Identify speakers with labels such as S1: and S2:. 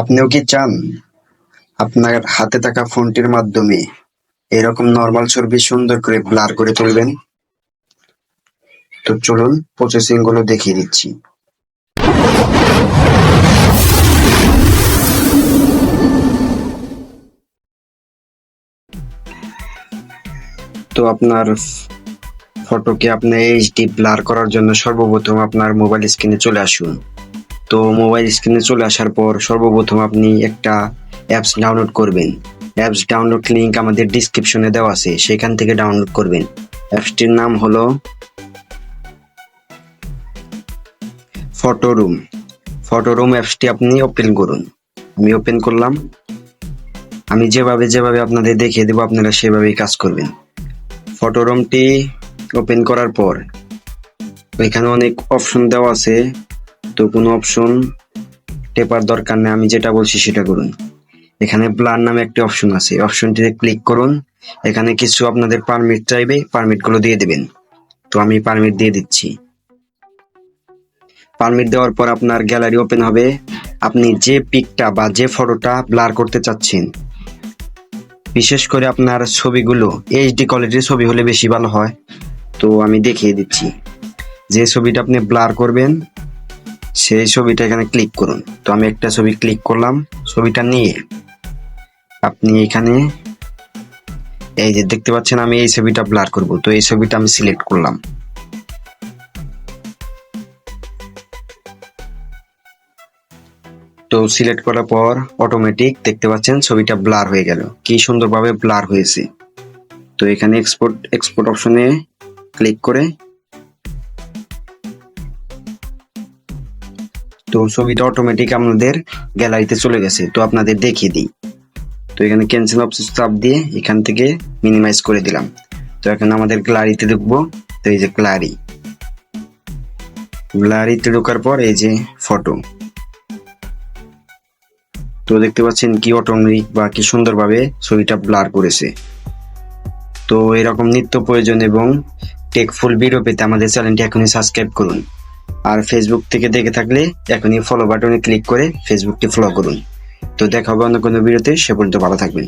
S1: আপনিও কি চান আপনার হাতে থাকা ফোনটির মাধ্যমে এরকম নর্মাল ছবি সুন্দর করে ব্লার করে তুলবেন? তো চলুন প্রসেসিং গুলো দেখিয়ে দিচ্ছি। তো আপনার ফটোকে আপনি এইচডি ব্লার করার জন্য সর্বপ্রথম আপনার মোবাইল স্ক্রিনে চলে আসুন। তো মোবাইল স্ক্রিনে চলে আসার পর সর্বপ্রথম আপনি একটা অ্যাপস ডাউনলোড করবেন। অ্যাপস ডাউনলোড লিংক আমাদের ডিসক্রিপশনে দেওয়া আছে, সেখান থেকে ডাউনলোড করবেন। অ্যাপসটির নাম হলো ফটোরুম। ফটোরুম অ্যাপসটি আপনি ওপেন করুন। আমি ওপেন করলাম। আমি যেভাবে আপনাদের দেখিয়ে দেবো আপনারা সেভাবেই কাজ করবেন। ফটোরুমটি ওপেন করার পর এখানে অনেক অপশন দেওয়া আছে, তো কোনো অপশন টেপার দরকার নেই, আমি যেটা বলছি সেটা করুন। এখানে ব্লার নামে একটি অপশন আছে, অপশনটিতে ক্লিক করুন। এখানে কিছু আপনাদের পারমিট চাইবে, পারমিটগুলো দিয়ে দেবেন। তো আমি পারমিট দিয়ে দিচ্ছি। পারমিট দেওয়ার পর আপনার গ্যালারি ওপেন হবে। আপনি যে পিকটা বা যে ফটোটা ব্লার করতে চাচ্ছেন, বিশেষ করে আপনার ছবিগুলো এইচডি কোয়ালিটির ছবি হলে বেশি ভালো হয়। তো আমি দেখিয়ে দিচ্ছি। যে ছবিটা আপনি ব্লার করবেন সেই ছবিটা এখানে ক্লিক করুন। তো আমি একটা ছবি ক্লিক করলাম। ছবিটা নিয়ে আপনি এখানে এই যে দেখতে পাচ্ছেন আমি এই ছবিটা ব্লার করব, তো এই ছবিটা আমি সিলেক্ট করলাম। তো সিলেক্ট করার পর অটোমেটিক দেখতে পাচ্ছেন ছবিটা ব্লার হয়ে গেল, কি সুন্দরভাবে ব্লার হয়েছে। তো এখানে এক্সপোর্ট অপশনে ক্লিক করে তো ছবিটা অটোমেটিক আমাদের গ্যালারিতে চলে গেছে। তো আপনাদের দেখিয়ে দিই। তো এখানে ক্যান্সেল অপশন চাপ দিয়ে এখান থেকে মিনিমাইজ করে দিলাম। তো এখন আমাদের গ্যালারিতে ঢুকবো। তো এই যে গ্যালারিতে ঢোকার পর এই যে ফটো, তো দেখতে পাচ্ছেন কি অটোমেটিক বা কি সুন্দরভাবে ছবিটা ব্লার করেছে। তো এরকম নিত্য প্রয়োজন এবং টেকফুল ভিডিও পেতে আমাদের চ্যানেলটি এখনই সাবস্ক্রাইব করুন। আর ফেসবুক থেকে দেখে থাকলে এখনই ফলো বাটনে ক্লিক করে ফেসবুকটি ফলো করুন। তো দেখা হবে অন্য কোনো ভিডিওতে, সে পর্যন্ত ভালো থাকবেন।